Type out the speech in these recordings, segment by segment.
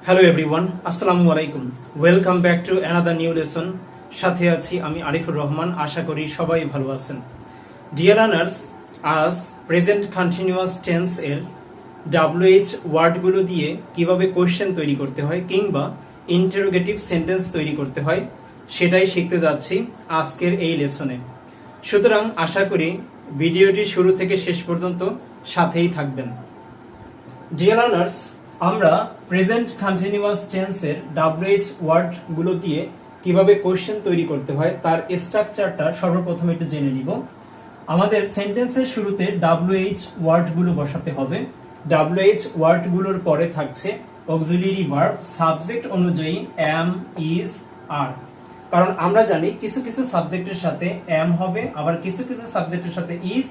Hello everyone, আসসালামু আলাইকুম। Welcome back to another new lesson. সাথে আছি আমি আরিফুর রহমান। আশা করি সবাই ভালো আছেন। ডিয়ার লার্নার্স, আজ প্রেজেন্ট কন্টিনিউয়াস টেন্স এর WH ওয়ার্ডগুলো দিয়ে কিভাবে কোশ্চেন তৈরি করতে হয় কিংবা ইন্টারোগেটিভ সেন্টেন্স তৈরি করতে হয় সেটাই শিখতে যাচ্ছি আজকের এই লেসনে। সুতরাং আশা করি ভিডিওটি শুরু থেকে শেষ পর্যন্ত সাথেই থাকবেন। ডিয়ার লার্নার্স, আমরা প্রেজেন্ট কন্টিনিউয়াস টেন্সের WH ওয়ার্ড গুলো দিয়ে কিভাবে কোশ্চেন তৈরি করতে হয় তার স্ট্রাকচারটা সর্বপ্রথম একটু জেনে নিব। আমাদের সেন্টেন্সের শুরুতে WH ওয়ার্ড গুলো বসাতে হবে। WH ওয়ার্ড গুলোর পরে থাকছে অক্সিলিয়ারি ভার্ব, সাবজেক্ট অনুযায়ী am, is, are। কারণ আমরা জানি কিছু কিছু সাবজেক্টের সাথে am হবে, আবার কিছু কিছু সাবজেক্টের সাথে is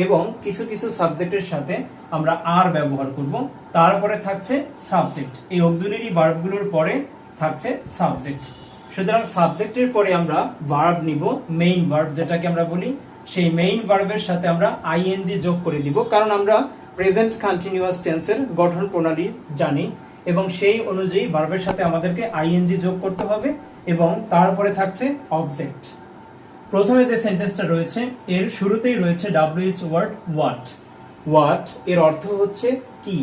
এবং কিছু কিছু সাবজেক্টের সাথে আমরা আর ব্যবহার করব। তারপরে থাকছে সাবজেক্ট। এই অক্সিলিয়ারি ভার্বগুলোর পরে থাকছে সাবজেক্ট। সুতরাং সাবজেক্টের পরে আমরা ভার্ব নিব, মেইন ভার্ব যেটাকে আমরা বলি। সেই মেইন ভার্বের সাথে আমরা আইএনজি যোগ করে দিব, কারণ আমরা প্রেজেন্ট কন্টিনিউয়াস টেন্সের গঠন প্রণালী জানি এবং সেই অনুযায়ী ভার্বের সাথে আমাদেরকে আইএনজি যোগ করতে হবে এবং তারপরে থাকছে অবজেক্ট। প্রথমে যে সেন্টেন্সটা রয়েছে এর শুরুতেই রয়েছে WH ওয়ার্ড হোয়াট। হোয়াট এর অর্থ হচ্ছে কি।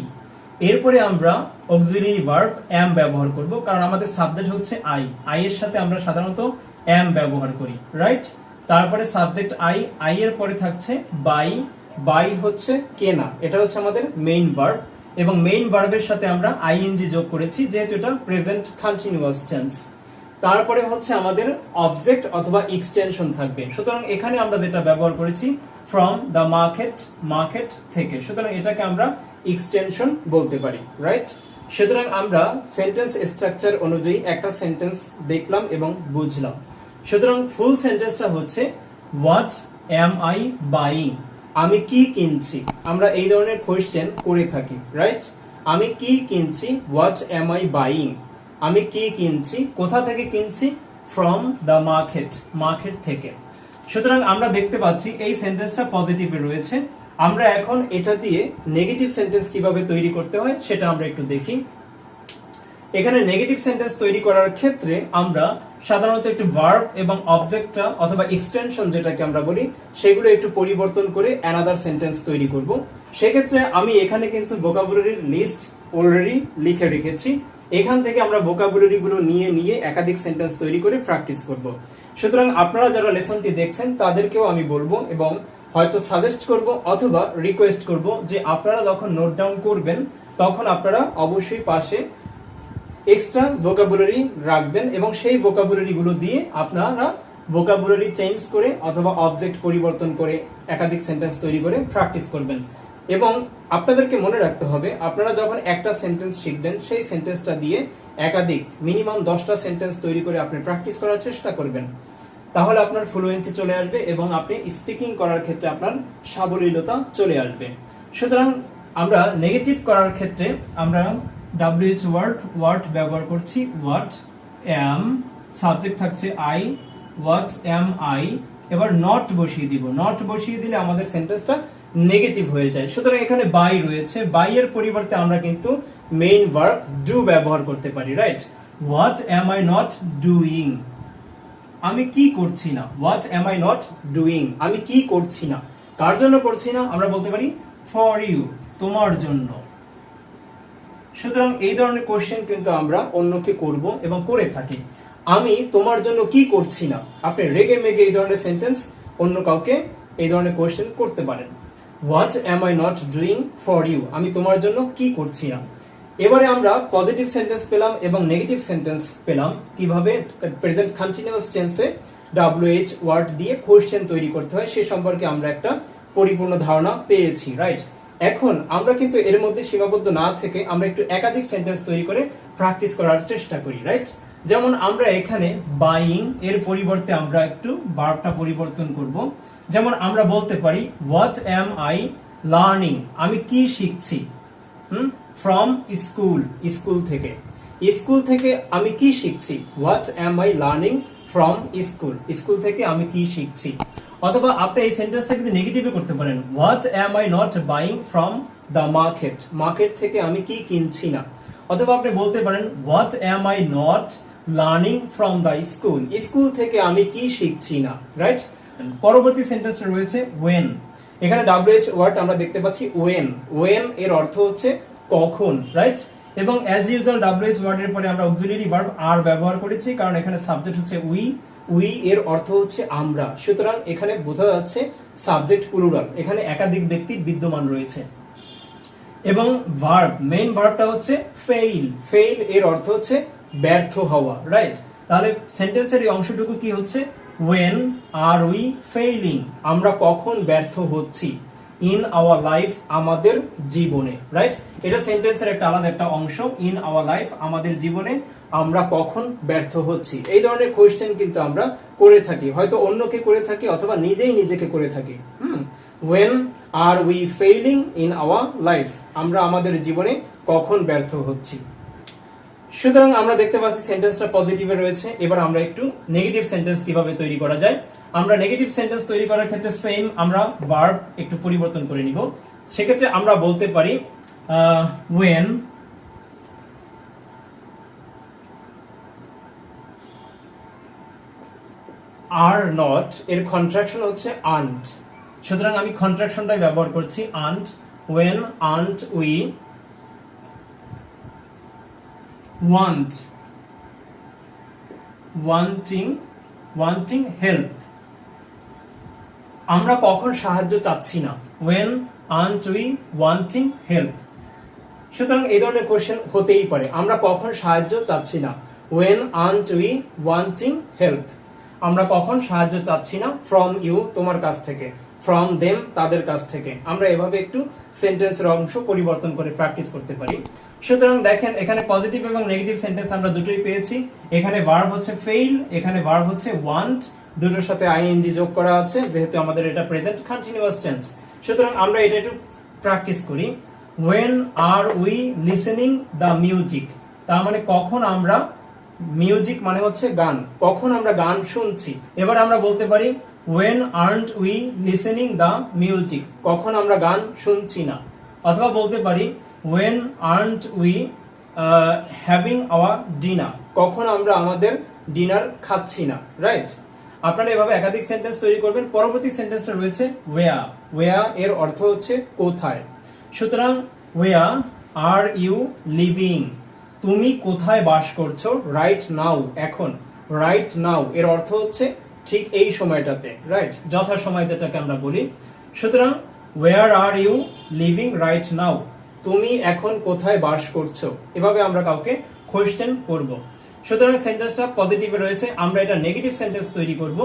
এরপরে আমরা অক্সিলিয়ারি ভার্ব am ব্যবহার করব, কারণ আমাদের সাবজেক্ট হচ্ছে আই এর সাথে আমরা সাধারণত am ব্যবহার করি, রাইট। তারপরে সাবজেক্ট আই এর পরে থাকছে বাই হচ্ছে কেনা, এটা হচ্ছে আমাদের মেইন ভার্ব এবং মেইন ভার্বের সাথে আমরা আইএনজি যোগ করেছি যেহেতু এটা প্রেজেন্ট কন্টিনিউয়াস টেন্স। তারপরে হচ্ছে আমাদের অবজেক্ট অথবা এক্সটেনশন থাকবে। সুতরাং এখানে আমরা যেটা ব্যবহার করেছি ফ্রম দ্য মার্কেট থেকে, সুতরাং এটাকে আমরা এক্সটেনশন বলতে পারি, রাইট। সুতরাং আমরা সেন্টেন্স স্ট্রাকচার অনুযায়ী একটা সেন্টেন্স দেখলাম এবং বুঝলাম। সুতরাং ফুল সেন্টেন্সটা হচ্ছে হোয়াট এম আই বাইং, আমি কি কিনছি। আমরা এই ধরনের কোয়েশ্চেন করে থাকি, রাইট। আমি কি কিনছি, হোয়াট এম আই বাইং, আমি কি কিনছি, কোথা থেকে কিনছি, ফ্রম দ্য মার্কেট থেকে। সুতরাং আমরা দেখতে পাচ্ছি এই সেন্টেন্সটা পজিটিভে রয়েছে। আমরা এখন এটা দিয়ে নেগেটিভ সেন্টেন্স কিভাবে তৈরি করতে হয় সেটা আমরা একটু দেখি। এখানে নেগেটিভ সেন্টেন্স তৈরি করার ক্ষেত্রে আমরা সাধারণত একটু ভার্ব এবং অবজেক্টটা অথবা এক্সটেনশন যেটাকে আমরা বলি সেগুলো একটু পরিবর্তন করে অ্যানাদার সেন্টেন্স তৈরি করব। সেক্ষেত্রে আমি এখানে কিন্তু ভোকাবুলারির লিস্ট অলরেডি লিখে রেখেছি। এখান থেকে আমরা ভোকাবুলারি গুলো নিয়ে একাধিক সেন্টেন্স তৈরি করে প্র্যাকটিস করব। সুতরাং আপনারা যারা লেসনটি দেখছেন তাদেরকেও আমি বলবো এবং হয়তো সাজেস্ট করব অথবা রিকোয়েস্ট করব যে আপনারা যখন নোট ডাউন করবেন তখন আপনারা অবশ্যই পাশে এক্সট্রা ভোকাবুলারি রাখবেন এবং সেই ভোকাবুলারি গুলো দিয়ে আপনারা ভোকাবুলারি চেঞ্জ করে অথবা অবজেক্ট পরিবর্তন করে একাধিক সেন্টেন্স তৈরি করে প্র্যাকটিস করবেন। এবং আপনাদেরকে মনে রাখতে হবে আপনারা যখন একটা সেন্টেন্স শিখবেন সেই সেন্টেন্সটা দিয়ে একাধিক মিনিমাম 10টা সেন্টেন্স তৈরি করে আপনি প্র্যাকটিস করার চেষ্টা করবেন। তাহলে আপনার ফ্লুয়েন্সি চলে আসবে এবং আপনি স্পিকিং করার ক্ষেত্রে আপনার সাবলীলতা চলে আসবে। সুতরাং আমরা নেগেটিভ করার ক্ষেত্রে আমরা WH ওয়ার্ড ব্যবহার করছি হোয়াট এম, সাবজেক্ট থাকছে আই, হোয়াট এম আই। এবার নট বসিয়ে দিব, নট বসিয়ে দিলে আমাদের সেন্টেন্সটা নেগেটিভ হয়ে যায়। সুতরাং এখানে বাই রয়েছে, বাই এর পরিবর্তে আমরা কিন্তু মেইন ভার্ব ডু ব্যবহার করতে পারি, right. What am I not doing, আমি কি করছি না। What am I not doing, আমি কি করছি না। কার জন্য করছি না আমরা বলতে পারি ফর ইউ, তোমার জন্য। সুতরাং এই ধরনের কোশ্চেন কিন্তু আমরা অন্যকে করব এবং করে থাকি। আমি তোমার জন্য কি করছি না, আপনি রেগে মেগে এই ধরনের সেন্টেন্স অন্য কাউকে এই ধরনের কোশ্চেন করতে পারেন। What am I not doing for you, আমি তোমার জন্য কি করছি না। এবারে আমরা পজিটিভ সেন্টেন্স পেলাম এবং নেগেটিভ সেন্টেন্স পেলাম কিভাবে প্রেজেন্ট কন্টিনিউয়াস টেন্সে WH ওয়ার্ড দিয়ে কোশ্চেন তৈরি করতে হয় সে সম্পর্কে আমরা একটা পরিপূর্ণ ধারণা পেয়েছি, রাইট। এখন আমরা কিন্তু এর মধ্যে সীমাবদ্ধ না থেকে আমরা একটু একাধিক সেন্টেন্স তৈরি করে প্র্যাকটিস করার চেষ্টা করি, রাইট। যেমন আমরা এখানে বাইং এর পরিবর্তে আমরা একটু ভার্বটা পরিবর্তন করব। যেমন আমরা বলতে পারি হোয়াট এম আই লার্নিং, আমি কি শিখছি, ফ্রম স্কুল থেকে আমি কি শিখছি। What am I learning from school থেকে আমি কি শিখছি। অথবা আপনি এই সেন্টেন্সটা কিন্তু নেগেটিভে করতে পারেন, what am I not buying from the market থেকে আমি কি কিনছি না। অথবা আপনি বলতে পারেন what am I not learning from the school, school থেকে আমি কি শিখছি না, রাইট। পরবর্তী সেন্টেন্সটা রয়েছে ওয়েন। এখানে WH ওয়ার্ড আমরা দেখতে পাচ্ছি ওয়েন। ওয়েন এর অর্থ হচ্ছে কখন, রাইট। এবং অ্যাজ ইউজুয়াল WH ওয়ার্ডের পরে আমরা অক্সিলারি ভার্ব আর ব্যবহার করেছি, কারণ এখানে সাবজেক্ট হচ্ছে উই। উই এর অর্থ হচ্ছে আমরা, সুতরাং এখানে বোঝা যাচ্ছে সাবজেক্ট প্লুরাল, এখানে একাধিক ব্যক্তি বিদ্যমান রয়েছে। এবং ভার্ব, মেইন ভার্বটা হচ্ছে ফেইল। ফেইল এর অর্থ হচ্ছে ব্যর্থ হওয়া, রাইট। তাহলে সেন্টেন্সের এই অংশটুকু কি হচ্ছে, when are we failing, আমরা কখন ব্যর্থ হচ্ছি, in our life, আমাদের জীবনে, রাইট। এটা সেন্টেন্সের একটা আলাদা একটা অংশ, in our life, আমাদের জীবনে আমরা কখন ব্যর্থ হচ্ছি। এই ধরনের কোয়েশ্চেন কিন্তু আমরা করে থাকি, হয়তো অন্যকে করে থাকি অথবা নিজেই নিজেকে করে থাকি। when are we failing in our life, আমরা আমাদের জীবনে কখন ব্যর্থ হচ্ছি। সুতরাং আমরা দেখতে পাচ্ছি সেন্টেন্সটা পজিটিভে রয়েছে। এবার আমরা একটু নেগেটিভ সেন্টেন্স কিভাবে তৈরি করা যায়। আমরা নেগেটিভ সেন্টেন্স তৈরি করার ক্ষেত্রে সেম আমরা ভার্ব একটু পরিবর্তন করে নিব। সেক্ষেত্রে আমরা বলতে পারি when are not এর কন্ট্রাকশন হচ্ছে aren't, সুতরাং আমি কন্ট্রাকশনটাই ব্যবহার করছি aren't। when aren't we wanting help, আমরা কখন সাহায্য চাচ্ছি না, when aren't we wanting help। সুতরাং এই ধরনের কোশ্চেন হতেই পারে, আমরা কখন সাহায্য চাচ্ছি না, when aren't we wanting help, আমরা কখন সাহায্য চাচ্ছি না from you, তোমার কাছ থেকে, from them, তাদের কাছ থেকে। আমরা এভাবে একটু সেন্টেন্সের অংশ পরিবর্তন করে প্র্যাকটিস করতে পারি। সুতরাং দেখেন এখানে পজিটিভ এবং নেগেটিভ সেন্টেন্স আমরা দুটোই পেয়েছি। এখানে ভার্ব হচ্ছে ফেইল, এখানে ভার্ব হচ্ছে ওয়ান্ট, দুটোর সাথে আইএনজি যোগ করা আছে যেহেতু আমাদের এটা প্রেজেন্ট কন্টিনিউয়াস টেন্স। সুতরাং আমরা এটা একটু প্র্যাকটিস করি। when are we listening the music, তার মানে কখন আমরা, মিউজিক মানে হচ্ছে গান, কখন আমরা গান শুনছি। এবার আমরা বলতে পারি when aren't we listening the music, কখন আমরা গান শুনছি না। অথবা বলতে পারি when aren't we having our dinner, কখন আমরা আমাদের ডিনার খাচ্ছি না, রাইট। আপনারা এভাবে একাধিক সেন্টেন্স তৈরি করবেন। পরবর্তী সেন্টেন্সটা রয়েছে where। where এর অর্থ হচ্ছে কোথায়, সুতরাং where are you living, তুমি কোথায় বাস করছো, রাইট নাও, এখন, রাইট নাও এর অর্থ হচ্ছে ঠিক এই সময়টাতে, রাইট, যথা সময় যেটাকে আমরা বলি। সুতরাং where are you living right now, তুমি এখন কোথায় বাস করছো, এভাবে আমরা কাউকে কোয়েশ্চেন করব। সুতরাং সেন্টেন্সটা পজিটিভে রয়েছে। আমরা এটা নেগেটিভ সেন্টেন্স তৈরি করব।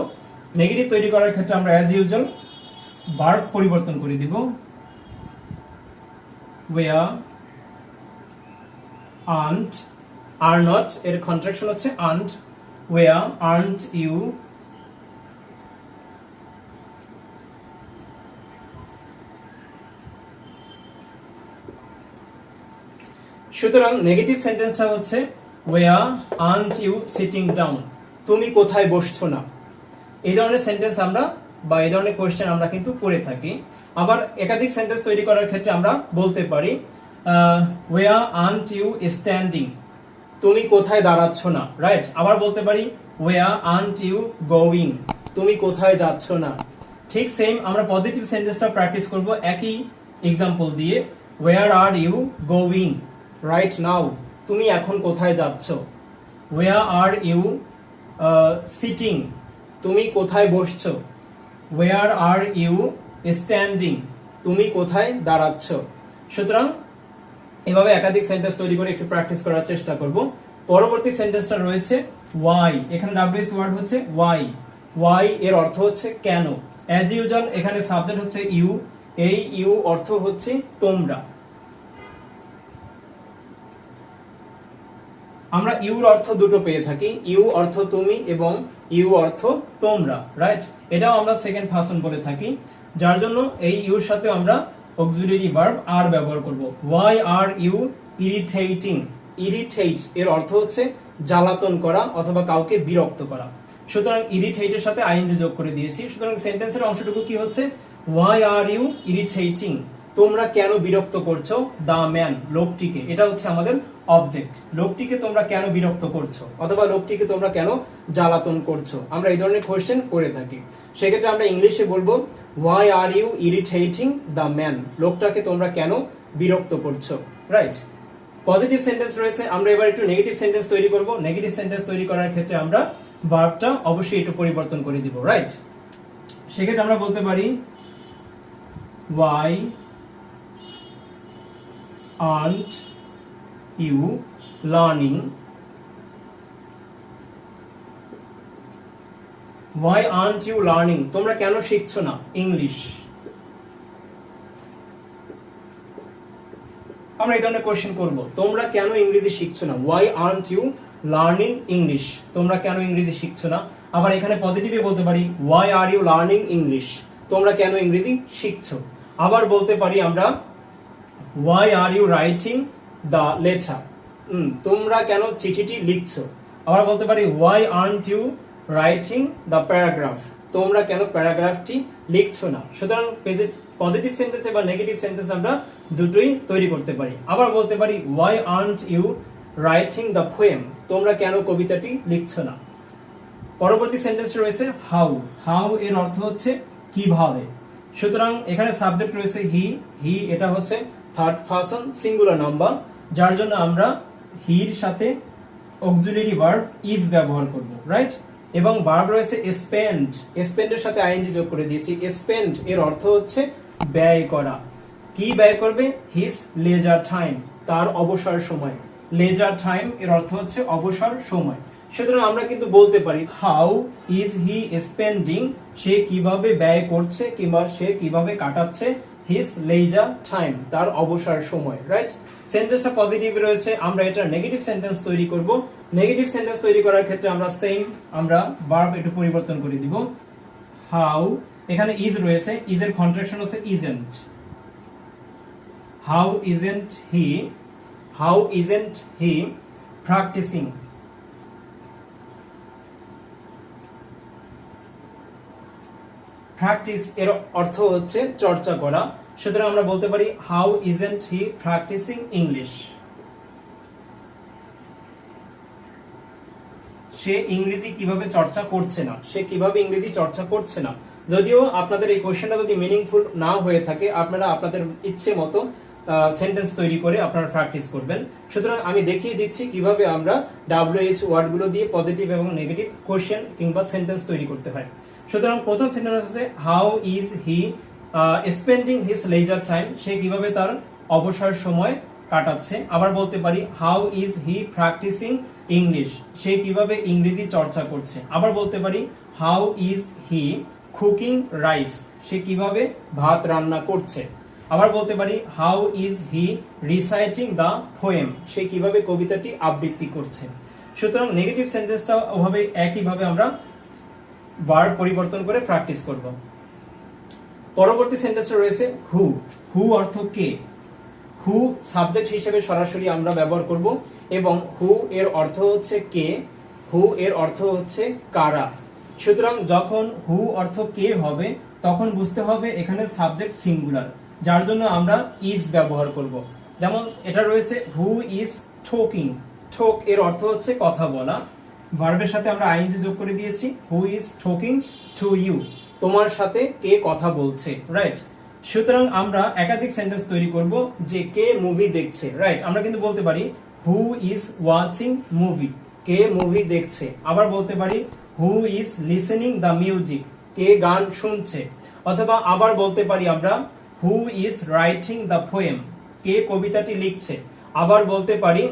নেগেটিভ তৈরি করার ক্ষেত্রে আমরা অ্যাজ ইউজুয়াল ভার্ব পরিবর্তন করে দিব। where aren't, are not এর কন্ট্রাকশন হচ্ছে aren't, where aren't you সুতরাং নেগেটিভ সেন্টেন্সটা হচ্ছে where aren't you sitting down, তুমি কোথায় বসছো না। এই ধরনের সেন্টেন্স আমরা বা এই ধরনের কোশ্চেন আমরা কিন্তু করে থাকি। আবার একাধিক সেন্টেন্স তৈরি করার ক্ষেত্রে আমরা বলতে পারি where aren't you standing, তুমি কোথায় দাঁড়াচ্ছ না, রাইট। আবার বলতে পারি where aren't you going, তুমি কোথায় যাচ্ছ না। ঠিক সেম আমরা পজিটিভ সেন্টেন্সটা প্র্যাকটিস করব একই এক্সাম্পল দিয়ে। where are you going right now, তুমি এখন কোথায় যাচ্ছ। where are you sitting, তুমি কোথায় বসছো। where are you standing, তুমি কোথায় দাঁড়াচ্ছ। সুতরাং এভাবে একাধিক সেন্টেন্স তৈরি করে একটু প্র্যাকটিস করার চেষ্টা করব। পরবর্তী সেন্টেন্সটা রয়েছে why। এখানে WH ওয়ার্ড হচ্ছে why। why এর অর্থ হচ্ছে কেন। অ্যাজ ইউজুয়াল এখানে সাবজেক্ট হচ্ছে ইউ, এই ইউ অর্থ হচ্ছে তোমরা। আমরা ইউর অর্থ দুটো পেয়ে থাকি, ইউ অর্থ তুমি এবং ইউ অর্থ তোমরা, রাইট। এটাও আমরা সেকেন্ড পারসন বলে থাকি, যার জন্য এই ইউর সাথে আমরা অক্সিলারি ভার্ব আর ব্যবহার করব। why are you irritating, irritate এর অর্থ হচ্ছে জ্বালাতন করা অথবা কাউকে বিরক্ত করা। সুতরাং ইরিটেটের সাথে আইএনজি যোগ করে দিয়েছি। সুতরাং সেন্টেন্সের অংশটুকু কি হচ্ছে why are you irritating, তোমরা কেন বিরক্ত করছো দা ম্যান, লোকটিকে, এটা হচ্ছে আমাদের অবজেক্ট। লোকটিকে তোমরা কেন বিরক্ত করছো অথবা লোকটিকে তোমরা কেন জ্বালাতন করছো, আমরা এই ধরনের কোশ্চেন করে থাকি। সেক্ষেত্রে আমরা ইংলিশে বলবো why are you irritating the man, লোকটাকে তোমরা কেন বিরক্ত করছো, রাইট। পজিটিভ সেন্টেন্স রয়েছে, আমরা এবার একটু নেগেটিভ সেন্টেন্স তৈরি করব। নেগেটিভ সেন্টেন্স তৈরি করার ক্ষেত্রে আমরা ভার্বটা অবশ্যই একটু পরিবর্তন করে দিব, রাইট। সেক্ষেত্রে আমরা বলতে পারি why aren't you learning, why aren't you learning, তোমরা কেন শিখছো না ইংলিশ। আমরা এই ধরনের কোশ্চেন করব, তোমরা কেন ইংরেজি শিখছো না, why aren't you learning English, তোমরা কেন ইংরেজি শিখছো না। আবার এখানে পজিটিভে বলতে পারি why are you learning English, তোমরা কেন ইংরেজি শিখছো। আবার বলতে পারি আমরা why are you writing the letter, তোমরা কেন চিঠিটি লিখছো। আবার বলতে পারি why aren't you writing the paragraph, তোমরা কেন প্যারাগ্রাফটি লিখছো না। সুতরাং পজিটিভ সেন্টেন্স বা নেগেটিভ সেন্টেন্স আমরা দুটোই তৈরি করতে পারি। আবার বলতে পারি why aren't you writing the poem, তোমরা কেন কবিতাটি লিখছো না। পরবর্তী সেন্টেন্স রয়েছে হাউ, হাউ এর অর্থ হচ্ছে কিভাবে। সুতরাং এখানে সাবজেক্ট রয়েছে হি, হি এটা হচ্ছে থার্ড পারসন সিঙ্গুলার নাম্বার, যার জন্য আমরা হির সাথে অক্সিলারি ভার্ব ইজ ব্যবহার করব, রাইট। এবং ভার্ব রয়েছে স্পেন্ড, স্পেন্ডের সাথে আইএনজি যোগ করে দিয়েছি। স্পেন্ড এর অর্থ হচ্ছে ব্যয় করা। কি ব্যয় করবে, হিজ লেজার টাইম, তার অবসর সময়। লেজার টাইম এর অর্থ হচ্ছে অবসর সময়। সুতরাং আমরা কিন্তু বলতে পারি হাউ ইজ হি স্পেন্ডিং, সে কিভাবে ব্যয় করছে কিংবা সে কিভাবে কাটাচ্ছে হিজ লেজার টাইম, তার অবসর সময়, রাইট। সেন্টেন্সটা পজিটিভ রয়েছে, আমরা এটা নেগেটিভ সেন্টেন্স তৈরি করব। নেগেটিভ সেন্টেন্স তৈরি করার ক্ষেত্রে আমরা সেম আমরা ভার্ব একটু পরিবর্তন করে দিব। হাউ, এখানে ইজ রয়েছে, ইজ এর কন্ট্রাকশন হচ্ছে isn't. How isn't he, how isn't he practising, practice এর অর্থ হচ্ছে চর্চা করা। সুতরাং আমরা বলতে পারি how isn't he practising English, সে ইংরেজি কিভাবে চর্চা করছে না, সে কিভাবে ইংরেজি চর্চা করছে না। যদিও আপনাদের এই কোশ্চেনটা যদি মিনিংফুল না হয়ে থাকে, আপনারা আপনাদের ইচ্ছে মতো সেন্টেন্স তৈরি করে আপনারা প্র্যাকটিস করবেন। সুতরাং আমি দেখিয়ে দিচ্ছি কিভাবে আমরা WH ওয়ার্ডগুলো দিয়ে পজিটিভ এবং নেগেটিভ কোশ্চেন কিংবা সেন্টেন্স তৈরি করতে হয়। সুতরাং প্রথম সেন্টেন্স হচ্ছে how is he spending his leisure time, সে কিভাবে তার অবসর সময় কাটাচ্ছে। আবার বলতে পারি how is he practising English, সে কিভাবে ইংরেজি চর্চা করছে। আবার বলতে পারি how is he cooking rice, সে কিভাবে ভাত রান্না করছে। আবার বলতে পারি how is he reciting the poem, সে কিভাবে কবিতাটি আবৃত্তি করছে। সুতরাং নেগেটিভ সেন্টেন্সটা ওভাবে একইভাবে আমরা ভার্ব পরিবর্তন করে প্র্যাকটিস করব। পরবর্তী সেন্টেন্সটা রয়েছে হু, হু অর্থ কে। হু সাবজেক্ট হিসেবে সরাসরি আমরা ব্যবহার করব এবং হু এর অর্থ হচ্ছে কে, হু এর অর্থ হচ্ছে কারা। সুতরাং যখন হু অর্থ কে হবে তখন বুঝতে হবে এখানে সাবজেক্ট সিঙ্গুলার, যার জন্য আমরা ইজ ব্যবহার করব। যেমন এটা রয়েছে হু ইজ টকিং, টোক এর অর্থ হচ্ছে কথা বলা। ভার্বের সাথে আমরা আইএনজি যোগ করে দিয়েছি, who is talking to you, তোমার সাথে কে কথা বলছে, রাইট। সুতরাং আমরা একাধিক সেন্টেন্স তৈরি করব যে কে মুভি দেখছে, রাইট। আমরা কিন্তু বলতে পারি হু ইজ ওয়াচিং মুভি, কে মুভি দেখছে। আবার বলতে পারি who is listening the music, কে গান শুনছে। অথবা আবার বলতে পারি আমরা who is writing the poem, কে কবিতাটি লিখছে। আবার বলতে পারি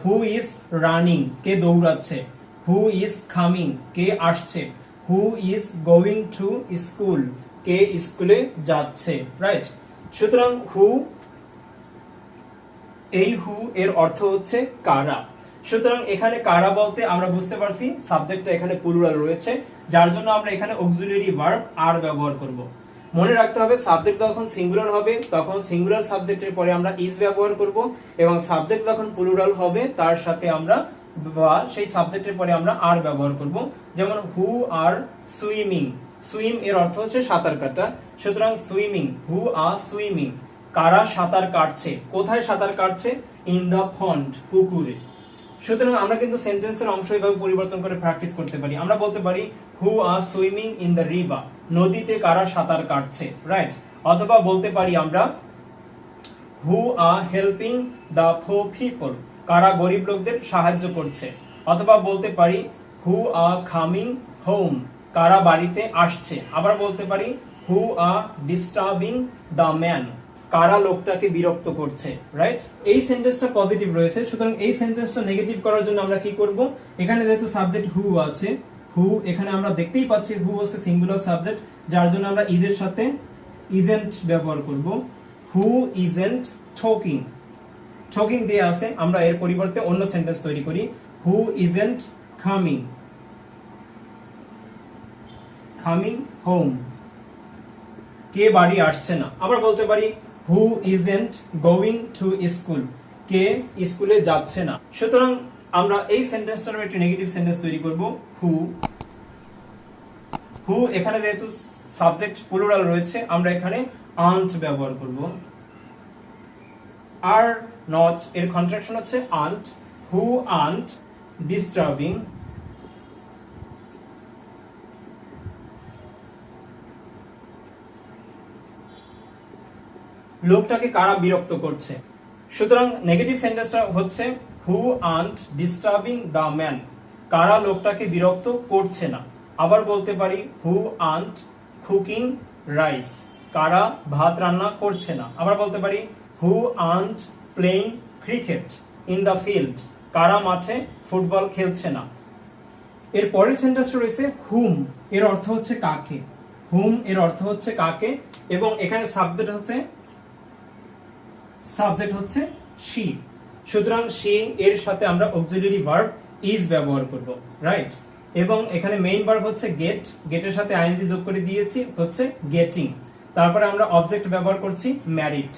হু ইজ রানিং, কে দৌড়াচ্ছে। হু ইজ কামিং, কে আসছে। Who is going to school, কে স্কুলে যাচ্ছে, রাইট। সুতরাং হু, এই হু এর অর্থ হচ্ছে কারা। সুতরাং এখানে কারা বলতে আমরা বুঝতে পারছি সাবজেক্টটা এখানে প্লুরাল রয়েছে, যার জন্য আমরা এখানে অক্সিলারি ভার্ব আর ব্যবহার করব। মনে রাখতে হবে সাবজেক্ট যখন সিঙ্গুলার হবে তখন সিঙ্গুলার সাবজেক্টের পরে আমরা ইজ ব্যবহার করব এবং সাবজেক্ট যখন প্লুরাল হবে তার সাথে আমরা বা সেই সাবজেক্টের পরে আমরা আর ব্যবহার করব। যেমন হু আর সুইমিং, সুইম এর অর্থ হচ্ছে সাঁতার কাটা, সুতরাং সুইমিং, হু আর সুইমিং, কারা সাঁতার কাটছে, কোথায় সাঁতার কাটছে, ইন দা পন্ড, পুকুরে। সুতরাং আমরা কিন্তু সেন্টেন্সের অংশ এইভাবে পরিবর্তন করে প্র্যাকটিস করতে পারি। আমরা বলতে পারি হু আর সুইমিং ইন দ্য রিভার, নদীতে কারা সাঁতার কাটছে, রাইট। অথবা বলতে পারি আমরা হু আর হেল্পিং দ্য পুর পিপল, কারা গরিব লোকদের সাহায্য করছে। অথবা বলতে পারি হু আর কামিং হোম, কারা বাড়িতে আসছে। আবার বলতে পারি হু আর ডিস্টার্বিং দ্য ম্যান, কারা লোকটাকে বিরক্ত করছে, রাইট। এই সেন্টেন্সটা পজিটিভ রয়েছে, সুতরাং এই সেন্টেন্সটা নেগেটিভ করার জন্য আমরা কি করব, এখানে যেহেতু সাবজেক্ট হু আছে, হু এখানে আমরা দেখতেই পাচ্ছি হু হচ্ছে সিঙ্গুলার সাবজেক্ট, যার জন্য আমরা ইজ এর সাথে ইজেন্ট ব্যবহার করব। হু ইজেন্ট টকিং, টকিং দিয়ে আছে, আমরা এর পরিবর্তে অন্য সেন্টেন্স তৈরি করি, হু ইজেন্ট কামিং, কামিং হোম, কে বাড়ি আসছে না। আবার বলতে পারি হু ইজেন্ট গোয়িং টু স্কুল, কে স্কুলে যাচ্ছে না। সুতরাং আমরা এই সেন্টেন্সটার একটি নেগেটিভ সেন্টেন্স তৈরি করব, হু, হু এখানে যেহেতু সাবজেক্ট প্লুরাল রয়েছে, আমরা এখানে আন্ট ব্যবহার করব। আর নট এর কন্ট্রাকশন হচ্ছে আন্ট, হু আন্ট ডিস্টার্বিং লোকটাকে কারা বিরক্ত করছে। সুতরাং নেগেটিভ সেন্টেন্সটা হচ্ছে হু আন্ট ডিস্টার্বিং দ্য ম্যান, কারা লোকটাকে বিরক্ত করছে না। আবার বলতে পারি হু আন্ট কুকিং রাইস, কারা ভাত রান্না করছে না। আবার বলতে পারি who aren't playing cricket in the field, কারা মাঠে ফুটবল খেলছে না। এর পরের সেন্টেন্সটা রয়েছে হুম, এর অর্থ হচ্ছে কাকে, হুম এর অর্থ হচ্ছে কাকে, এবং এখানে সাবজেক্ট হচ্ছে শি। সুতরাং শি এর সাথে আমরা অক্সিলারি ভার্ব ইজ ব্যবহার করব, রাইট। এবং এখানে মেইন ভার্ব হচ্ছে গেট, গেটের সাথে আইএনজি যোগ করে দিয়েছি, হচ্ছে গেটিং। তারপরে আমরা অবজেক্ট ব্যবহার করছি ম্যারিড।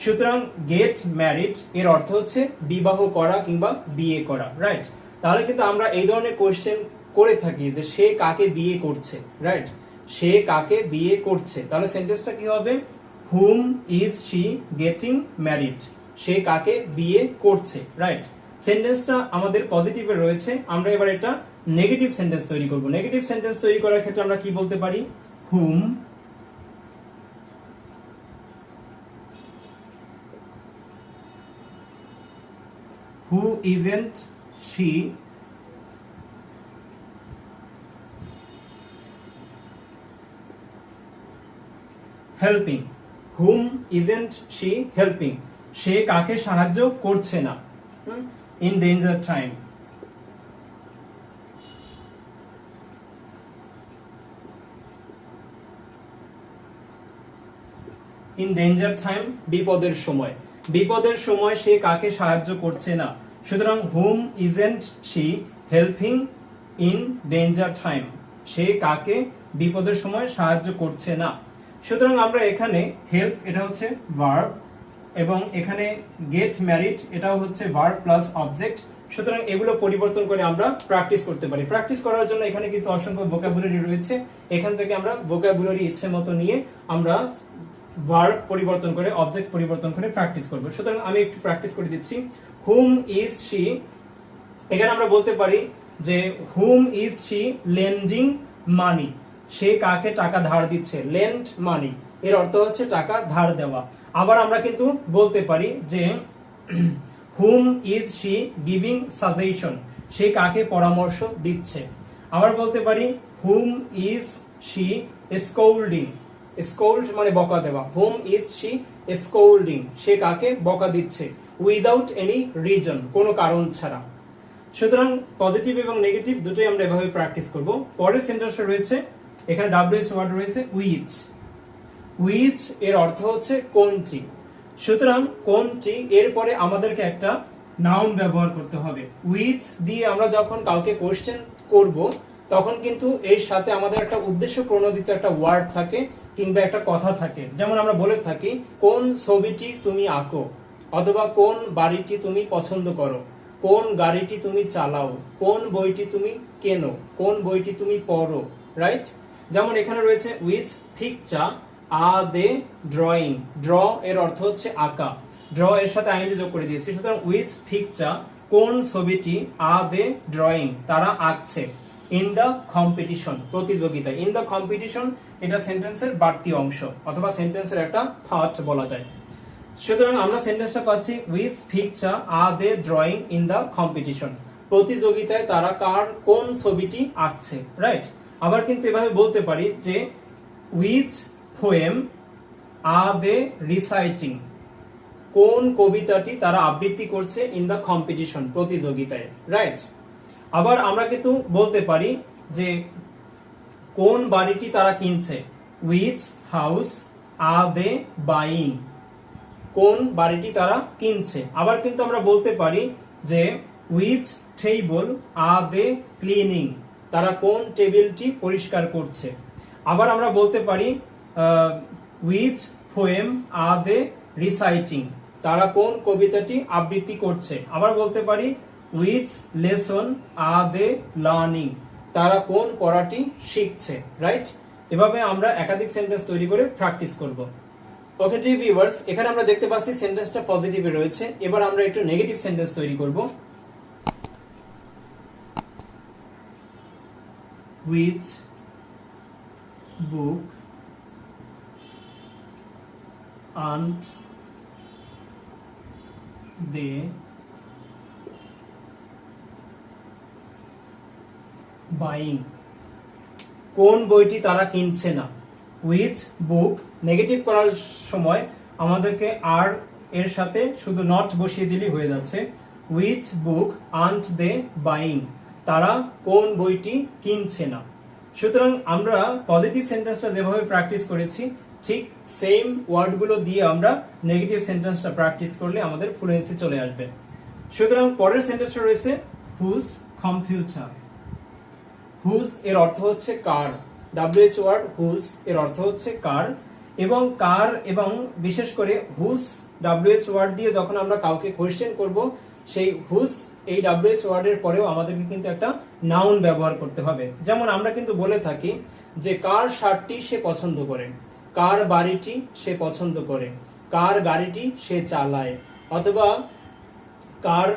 সুতরাং গেট ম্যারিড এর অর্থ হচ্ছে বিবাহ করা কিংবা বিয়ে করা, রাইট। তাহলে কিন্তু আমরা এই ধরনের কোশ্চেন করে থাকি যে সে কাকে বিয়ে করছে, রাইট, সে কাকে বিয়ে করছে। তাহলে সেন্টেন্সটা কি হবে, হুম ইজ শি গেটিং ম্যারিড, সে কাকে বিয়ে করছে, রাইট। সেন্টেন্সটা আমাদের পজিটিভে রয়েছে, আমরা এবার এটা নেগেটিভ সেন্টেন্স তৈরি করব। নেগেটিভ সেন্টেন্স তৈরি করার ক্ষেত্রে আমরা কি বলতে পারি, whom who isn't she helping, whom isn't she helping, সে কাকে সাহায্য করছে না, in danger time. In danger time বিপদের সময়, বিপদের সময় সে কাকে সাহায্য করছে না। সুতরাং whom isn't she helping in danger time, সে কাকে বিপদের সময় সাহায্য করছে না। সুতরাং আমরা এখানে হেল্প এটা হচ্ছে ভার্ব, এবং এখানে গেট ম্যারিড এটাও হচ্ছে ভার্ব প্লাস অবজেক্ট। সুতরাং এগুলো পরিবর্তন করে আমরা প্র্যাকটিস করতে পারি। প্র্যাকটিস করার জন্য এখানে কিন্তু অসংখ্য ভোকাবুলারি রয়েছে, এখান থেকে আমরা ভোকাবুলারি ইচ্ছে মতো নিয়ে আমরা ভার্ব পরিবর্তন করে অবজেক্ট পরিবর্তন করে প্র্যাকটিস করব। সুতরাং আমি একটু প্র্যাকটিস করে দিচ্ছি। হুম ইজ শি, এখানে আমরা বলতে পারি যে হুম ইজ শি লেন্ডিং মানি, সে কাকে টাকা ধার দিচ্ছে, লেন্ড মানি এর অর্থ হচ্ছে টাকা ধার দেওয়া। আবার আমরা কিন্তু বলতে পারি যে হুম ইজ শি গিভিং সাজেশন, সে কাকে পরামর্শ দিচ্ছে। আবার বলতে পারি হুম ইজ শি স্কোল্ডিং, স্কোল্ড মানে বকা দেওয়া, হুম ইজ শি স্কোল্ডিং, সে কাকে বকা দিচ্ছে, উইদাউট এনি রিজন, কোনো কারণ ছাড়া। সুতরাং পজিটিভ এবং নেগেটিভ দুটোই আমরা এভাবে প্র্যাকটিস করব। পরের সেন্টেন্সটা রয়েছে, এখানে ডাব্লিউএইচ ওয়ার্ড রয়েছে উইচ, উইচ এর অর্থ হচ্ছে কোনটি। সুতরাং কোনটি এর পরে আমাদেরকে একটা নাউন ব্যবহার করতে হবে। উইচ দিয়ে আমরা যখন কাউকে কোশ্চেন করব তখন কিন্তু এর সাথে আমাদের একটা উদ্দেশ্য প্রণোদিত একটা ওয়ার্ড থাকে কিংবা একটা কথা থাকে। যেমন আমরা বলে থাকি কোন ছবিটি তুমি আঁকো, অথবা কোন বাড়িটি তুমি পছন্দ করো, কোন গাড়িটি তুমি চালাও, কোন বইটি তুমি কেনো, কোন বইটি তুমি পড়ো, রাইট। যেমন এখানে রয়েছে which picture are they drawing, draw এর অর্থ হচ্ছে আঁকা, ড্র এর সাথে আইএনজি যোগ করে দিয়েছি। সুতরাং উইচ পিকচার কোন ছবিটি আর দে ড্রয়িং তারা আঁকছে, ইন দ্য কম্পিটিশন প্রতিযোগিতায়, ইন দ্য কম্পিটিশন এটা সেন্টেন্সের বাড়তি অংশ অথবা সেন্টেন্সের একটা পার্ট বলা যায়। সুতরাং আমরা সেন্টেন্সটা পাচ্ছি which picture are they drawing in the competition, প্রতিযোগিতায় তারা কোন ছবিটি আঁকছে, রাইট। আবার কিন্তু এভাবে বলতে পারি যে which poem are they reciting, কোন কবিতাটি তারা আবৃত্তি করছে ইন দ্য কম্পিটিশন প্রতিযোগিতায়, রাইট। আবার আমরা কিন্তু বলতে পারি যে কোন বাড়িটি তারা কিনছে, which house are they buying, কোন বাড়িটি তারা কিনছে। আবার কিন্তু আমরা বলতে পারি যে which table are they cleaning, তারা কোন টেবিলটি পরিষ্কার করছে। আবার আমরা বলতে পারি which poem are they reciting, তারা কোন কবিতাটি আবৃত্তি করছে। আবার বলতে পারি which lesson are they learning, তারা কোন পড়াটি শিখছে, রাইট। এভাবে আমরা একাধিক সেন্টেন্স তৈরি করে প্র্যাকটিস করব। ওকে জি ভিউয়ার্স, এখানে আমরা দেখতে পাচ্ছি সেন্টেন্সটা পজিটিভে রয়েছে। এবার আমরা একটু নেগেটিভ সেন্টেন্স তৈরি করব। Which book aren't they buying, কোন বইটি তারা কিনছে না। উইচ বুক নেগেটিভ করার সময় আমাদেরকে আর এর সাথে শুধু নট বসিয়ে দিলেই হয়ে যাচ্ছে। উইচ বুক আন্ট দে বাইং, তারা কোন বইটি কিনছে না। সুতরাং আমরা পজিটিভ সেন্টেন্সটা যেভাবে প্র্যাকটিস করেছি ঠিক সেম ওয়ার্ডগুলো দিয়ে আমরা নেগেটিভ সেন্টেন্সটা প্র্যাকটিস করলে আমাদের ফ্লুয়েন্সি চলে আসবে। সুতরাং পরের সেন্টেন্সটা রয়েছে হুজ কম্পিউটার। হুজ এর অর্থ হচ্ছে কার, WH ওয়ার্ড হুজ এর অর্থ হচ্ছে কার, এবং কার এবং বিশেষ করে হুজ WH ওয়ার্ড দিয়ে যখন আমরা কাউকে কোয়েশ্চেন করব সেই হুজ এই WH ওয়ার্ডের পরেও আমাদেরকে কিন্তু একটা নাউন ব্যবহার করতে হবে। যেমন আমরা কিন্তু বলে থাকি যে কার শার্টটি সে পছন্দ করে, কার বাড়িটি সে পছন্দ করে, কার গাড়িটি সে চালায়, অথবা কার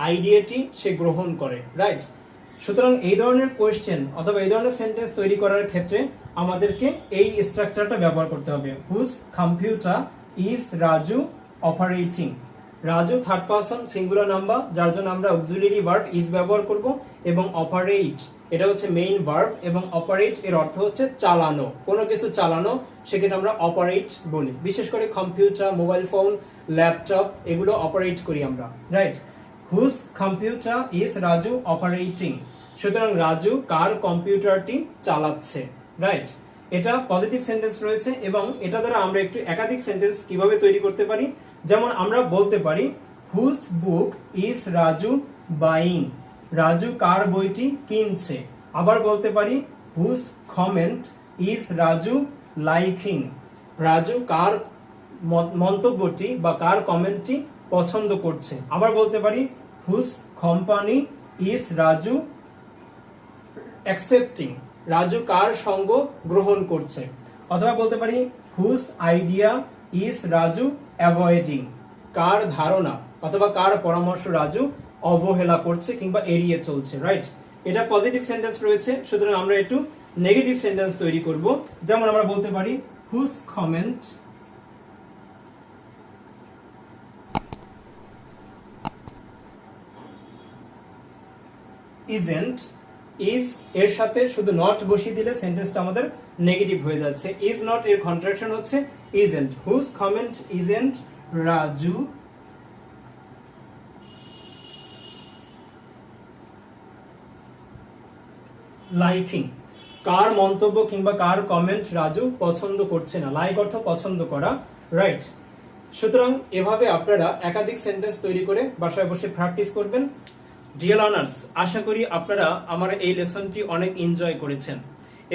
আইডিয়াটি সে গ্রহণ করে, রাইট। সুতরাং এই ধরনের কোয়েশ্চেন অথবা এই ধরনের সেন্টেন্স তৈরি করার ক্ষেত্রে আমাদেরকে এই স্ট্রাকচারটা ব্যবহার করতে হবে। Whose computer is Raju operating. Raju third person singular number, যার জন্য আমরা অক্সিলারি ভার্ব ইজ ব্যবহার করব, এবং অপারেট এটা হচ্ছে মেইন ভার্ব, এবং অপারেট এর অর্থ হচ্ছে চালানো, কোনো কিছু চালানো, সেক্ষেত্রে আমরা অপারেট বলি। বিশেষ করে কম্পিউটার, মোবাইল ফোন, ল্যাপটপ এগুলো অপারেট করি আমরা, right. Whose computer is Raju operating, সুতরাং রাজু কার কম্পিউটারটি চালাচ্ছে, রাইট। এটা পজিটিভ সেন্টেন্স রয়েছে এবং এটা দ্বারা আমরা একটু একাধিক সেন্টেন্স কিভাবে তৈরি করতে পারি, যেমন আমরা বলতে পারি whose book is Raju buying, Raju কার বইটি কিনছে। আবার বলতে পারি whose comment is Raju liking, Raju কার মন্তব্যটি বা কার কমেন্টটি পছন্দ করছে। আবার বলতে পারি whose company is Raju accepting, Raju কার সঙ্গ গ্রহণ করছে। অথবা বলতে পারি whose idea is Raju avoiding, কার ধারণা অথবা কার পরামর্শ রাজু অবহেলা করছে কিংবা এড়িয়ে চলছে, রাইট। এটা পজিটিভ সেন্টেন্স রয়েছে। সুতরাং আমরা একটু নেগেটিভ সেন্টেন্স তৈরি করব। যেমন আমরা বলতে পারি হুজ কমেন্ট ইজেন্ট, ইজ এর সাথে শুধু নট বসিয়ে দিলে সেন্টেন্সটা আমাদের নেগেটিভ হয়ে যাচ্ছে। ইজ নট এর কন্ট্রাকশন হচ্ছে isn't. Whose comment isn't Raju liking, কার মন্তব্য কিংবা কার কমেন্ট রাজু পছন্দ করছে না। লাইক অর্থ পছন্দ করা, রাইট। সুতরাং এভাবে আপনারা একাধিক সেন্টেন্স তৈরি করে বাসায় বসে প্র্যাকটিস করবেন। ডিয়ার লার্নার্স, আশা করি আপনারা আমার এই লেসনটি অনেক এনজয় করেছেন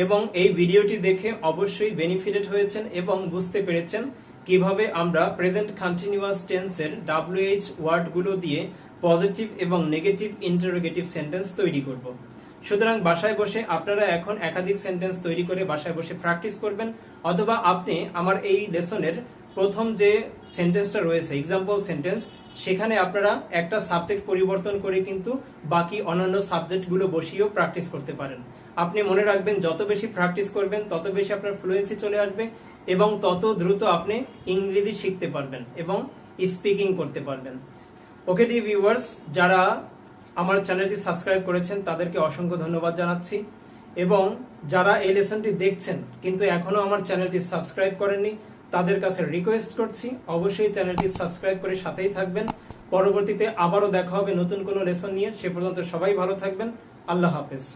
এবং এই ভিডিওটি দেখে অবশ্যই বেনিফিটেড হয়েছেন এবং বুঝতে পেরেছেন কিভাবে আমরা প্রেজেন্ট কন্টিনিউয়াস টেন্সের WH ওয়ার্ডগুলো দিয়ে পজিটিভ এবং নেগেটিভ ইন্টারোগেটিভ সেন্টেন্স তৈরি করব। সুতরাং বাসায় বসে আপনারা এখন একাধিক সেন্টেন্স তৈরি করে বাসায় বসে প্র্যাকটিস করবেন, অথবা আপনি আমার এই লেসনের প্রথম যে সেন্টেন্সটা রয়েছে এক্সাম্পল সেন্টেন্স, সেখানে আপনারা একটা সাবজেক্ট পরিবর্তন করে কিন্তু বাকি অন্যান্য সাবজেক্টগুলো বসিয়েও প্র্যাকটিস করতে পারেন। আপনি মনে রাখবেন যত বেশি প্র্যাকটিস করবেন তত বেশি আপনার ফ্লুয়েন্সি চলে আসবে এবং তত দ্রুত আপনি ইংরেজি শিখতে পারবেন এবং স্পিকিং করতে পারবেন। ওকে ডি ভিউয়ার্স, যারা আমার চ্যানেলটি সাবস্ক্রাইব করেছেন তাদেরকে অসংখ্য ধন্যবাদ জানাচ্ছি, এবং যারা এই লেসনটি দেখছেন কিন্তু এখনো আমার চ্যানেলটি সাবস্ক্রাইব করেননি তাদের কাছে রিকোয়েস্ট করছি অবশ্যই চ্যানেলটি সাবস্ক্রাইব করে সাথেই থাকবেন। পরবর্তীতে আবারও দেখা হবে নতুন কোনো লেসন নিয়ে। সে পর্যন্ত সবাই ভালো থাকবেন। আল্লাহ হাফেজ।